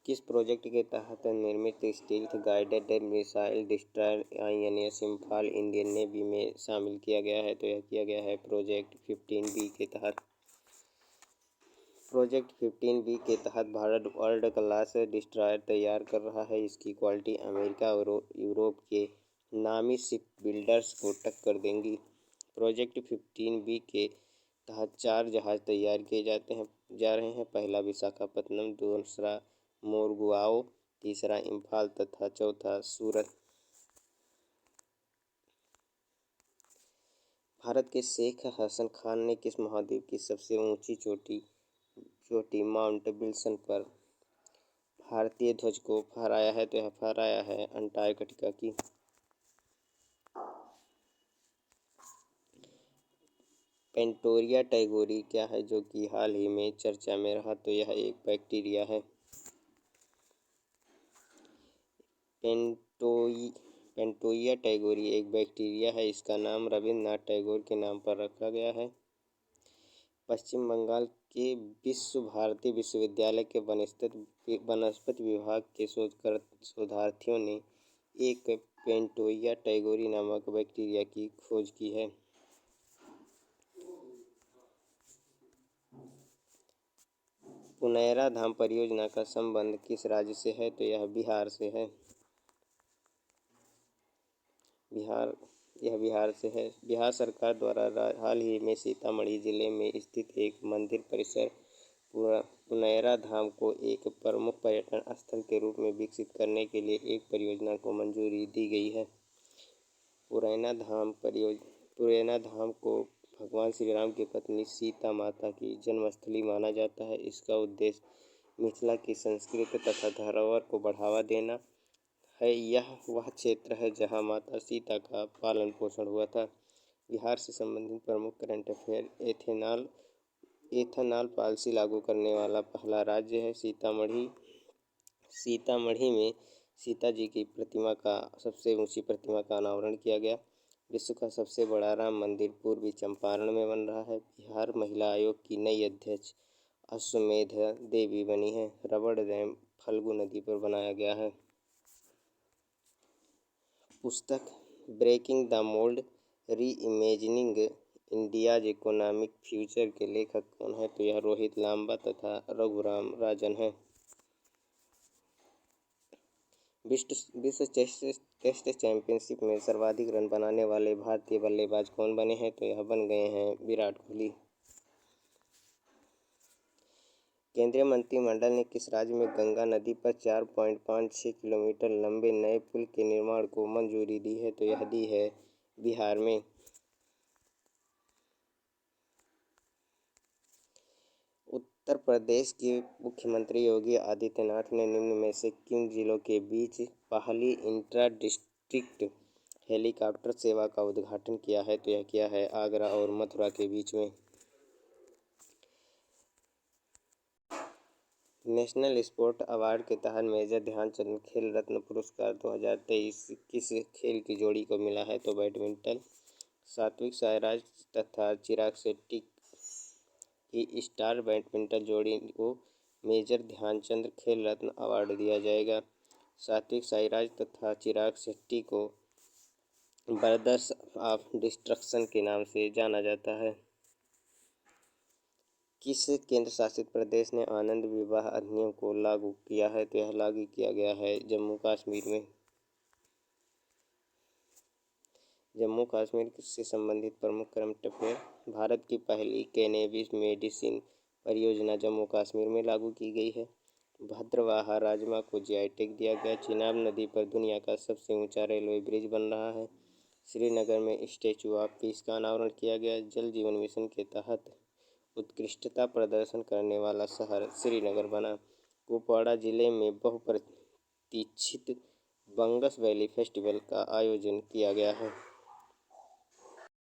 किस प्रोजेक्ट के तहत निर्मित stealth guided missile destroyer INS Imphal Indian navy में शामिल किया गया है? तो यह किया गया है प्रोजेक्ट 15B के तहत। प्रोजेक्ट 15B के तहत भारत वर्ल्ड क्लास डिस्ट्रॉयर तैयार कर रहा है। इसकी क्वालिटी अमेरिका और यूरोप के नामी शिप बिल्डर्स को टक्कर देंगी। प्रोजेक्ट 15B के तहत 4 जहाज तैयार किए जा रहे हैं। पहला विशाखापत्तनम, दूसरा मोरगुआओ, तीसरा इम्फाल तथा चौथा सूरत। भारत के शेख हसन खान ने किस महाद्वीप की सबसे ऊंची चोटी माउंट विल्सन पर भारतीय ध्वज को फहराया है? तो यह फहराया है अंटार्कटिका की। पेंटोरिया टैगोरी क्या है जो कि हाल ही में चर्चा में रहा? तो यह एक बैक्टीरिया है। पेंटोइया टैगोरी एक बैक्टीरिया है। इसका नाम रविन्द्रनाथ टैगोर के नाम पर रखा गया है। पश्चिम बंगाल के विश्व भारती विश्वविद्यालय के वनस्पति विभाग के शोधार्थियों ने एक पेंटोइया टैगोरी नामक बैक्टीरिया की खोज की है। पुनैरा धाम परियोजना का संबंध किस राज्य से है? तो यह बिहार से है। बिहार से है। बिहार सरकार द्वारा हाल ही में सीतामढ़ी जिले में स्थित एक मंदिर परिसर पुनैरा धाम को एक प्रमुख पर्यटन स्थल के रूप में विकसित करने के लिए एक परियोजना को मंजूरी दी गई है। पुरैना धाम को भगवान श्री राम की पत्नी सीता माता की जन्मस्थली माना जाता है। इसका उद्देश्य मिथिला की संस्कृति तथा धरोहर को बढ़ावा देना है। यह वह क्षेत्र है जहां माता सीता का पालन पोषण हुआ था। बिहार से संबंधित प्रमुख करंट अफेयर। एथनॉल पॉलिसी लागू करने वाला पहला राज्य है सीतामढ़ी। सीतामढ़ी में सीता जी की सबसे ऊंची प्रतिमा का अनावरण किया गया। विश्व का सबसे बड़ा राम मंदिर पूर्वी चंपारण में बन रहा है। बिहार महिला आयोग की नई अध्यक्ष अश्वमेध देवी बनी है। रबड़ डैम फल्गु नदी पर बनाया गया है। पुस्तक breaking the mould reimagining India's economic future के लेखक कौन है? तो यह रोहित लांबा तथा रघुराम राजन है। विश्व टेस्ट चैंपियनशिप में सर्वाधिक रन बनाने वाले भारतीय बल्लेबाज कौन बने हैं? तो यह बन गए हैं विराट कोहली। केंद्रीय मंत्रिमंडल ने किस राज्य में गंगा नदी पर 4.56 किलोमीटर लंबे नए पुल के निर्माण को मंजूरी दी है? तो यह दी है बिहार में। उत्तर प्रदेश के मुख्यमंत्री योगी आदित्यनाथ ने निम्न में से किन जिलों के बीच पहली इंट्रा डिस्ट्रिक्ट हेलीकॉप्टर सेवा का उद्घाटन किया है? तो यह किया है आगरा और मथुरा के बीच में। नेशनल स्पोर्ट अवार्ड के तहत मेजर ध्यानचंद खेल रत्न पुरस्कार 2023 किस खेल की जोड़ी को मिला है? तो बैडमिंटन। सात्विक साईराज तथा चिराग शेट्टी की स्टार बैडमिंटन जोड़ी को मेजर ध्यानचंद खेल रत्न अवार्ड दिया जाएगा। सात्विक साईराज तथा चिराग शेट्टी को ब्रदर्स ऑफ डिस्ट्रक्शन के नाम से जाना जाता है। किस केंद्र शासित प्रदेश ने आनंद विवाह अधिनियम को लागू किया है? तो यह लागू किया गया है जम्मू कश्मीर में। जम्मू कश्मीर से संबंधित प्रमुख करंट अफेयर। भारत की पहली कैनबिस मेडिसिन परियोजना जम्मू कश्मीर में लागू की गई है। भद्रवाहा राजमा को GI टैग दिया गया। चिनाब नदी पर दुनिया का सबसे ऊंचा रेलवे ब्रिज बन रहा है। श्रीनगर में स्टैचू ऑफ पीस का अनावरण किया गया। जल जीवन मिशन के तहत उत्कृष्टता प्रदर्शन करने वाला शहर श्रीनगर बना। कुपवाड़ा जिले में बहुप्रतीक्षित बंगस वैली फेस्टिवल का आयोजन किया गया है।